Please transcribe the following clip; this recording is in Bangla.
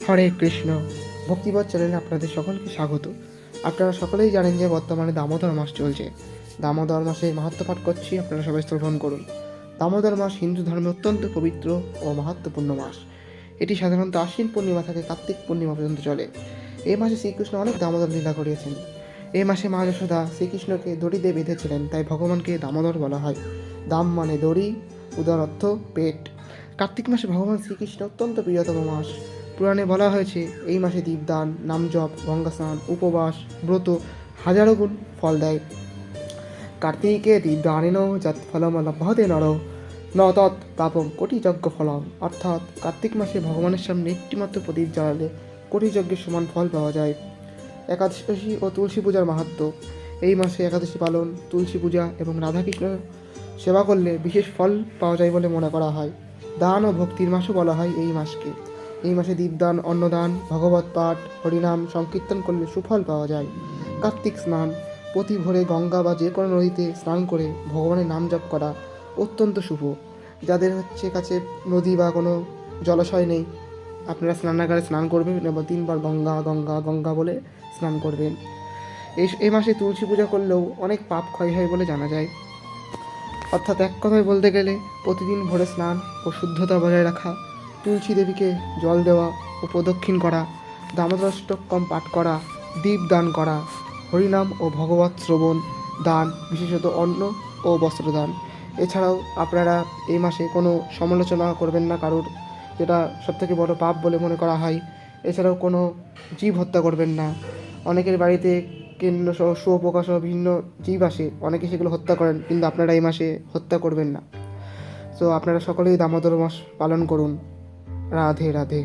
হরে কৃষ্ণ। ভক্তিপথ চ্যানেলে আপনাদের সকলকে স্বাগত। আপনারা সকলেই জানেন যে বর্তমানে দামোদর মাস চলছে। দামোদর মাসে মাহাত্ম্য পাঠ করছি, আপনারা সবাই শ্রবণ করুন। দামোদর মাস হিন্দু ধর্মে অত্যন্ত পবিত্র ও মাহাত্ম্যপূর্ণ মাস। এটি সাধারণত আশ্বিন পূর্ণিমা থেকে কার্তিক পূর্ণিমা পর্যন্ত চলে। এই মাসে শ্রীকৃষ্ণ অনেক দামোদর লীলা করিয়েছেন। এই মাসে মা যশোদা শ্রীকৃষ্ণকে দড়ি দিয়ে বেঁধেছিলেন, তাই ভগবানকে দামোদর বলা হয়। দাম মানে দড়ি, উদর অর্থ পেট। কার্তিক মাসে ভগবান শ্রীকৃষ্ণ অত্যন্ত প্রিয়তম মাস। পুরাণে বলা হয়েছে এই মাসে দীপদান, নামজপ, গঙ্গা স্নান, উপবাস, ব্রত হাজারো গুণ ফল দেয়। কার্তিকে দীপদানেন যৎ ফলম লভ্যতে নর ন তৎ পাপম কোটি যজ্ঞ ফলম। অর্থাৎ কার্তিক মাসে ভগবানের সামনে একটিমাত্র প্রদীপ জ্বালালে কোটি যজ্ঞের সমান ফল পাওয়া যায়। একাদশী ও তুলসী পূজার মাহাত্ম্য। এই মাসে একাদশী পালন, তুলসী পূজা এবং রাধাকৃষ্ণ সেবা করলে বিশেষ ফল পাওয়া যায় বলে মনে করা হয়। দান ও ভক্তির মাসও বলা হয় এই মাসকে। এই মাসে দীপদান, অন্নদান, ভগবত পাঠ, হরিনাম সংকীর্তন করলে সুফল পাওয়া যায়। কার্তিক স্নান। প্রতি ভোরে গঙ্গা বা যে কোনো নদীতে স্নান করে ভগবানের নাম জপ করা অত্যন্ত শুভ। যাদের কাছে নদী বা কোনো জলাশয় নেই, আপনারা স্নানাগারে স্নান করবেন এবং 3 বার গঙ্গা গঙ্গা গঙ্গা বলে স্নান করবেন। এই মাসে তুলসী পূজা করলেও অনেক পাপ ক্ষয় হয় বলে জানা যায়। অর্থাৎ এক কথায় বলতে গেলে প্রতিদিন ভোরে স্নান ও শুদ্ধতা বজায় রাখা, তুলসী দেবীকে জল দেওয়া ও প্রদক্ষিণ করা, দামোদরাষ্টকম পাঠ করা, দীপ দান করা, হরিনাম ও ভগবত শ্রবণ, দান, বিশেষত অন্ন ও বস্ত্রদান। এছাড়াও আপনারা এই মাসে কোনো সমালোচনা করবেন না কারোর, যেটা সবথেকে বড় পাপ বলে মনে করা হয়। এছাড়াও কোনো জীব হত্যা করবেন না। অনেকের বাড়িতে কেন্দ্র সহ শুয়োপোকা সহ বিভিন্ন জীব আসে, অনেকে সেগুলো হত্যা করেন, কিন্তু আপনারা এই মাসে হত্যা করবেন না। সো আপনারা সকলেই দামোদর মাস পালন করুন। রাধে রাধে।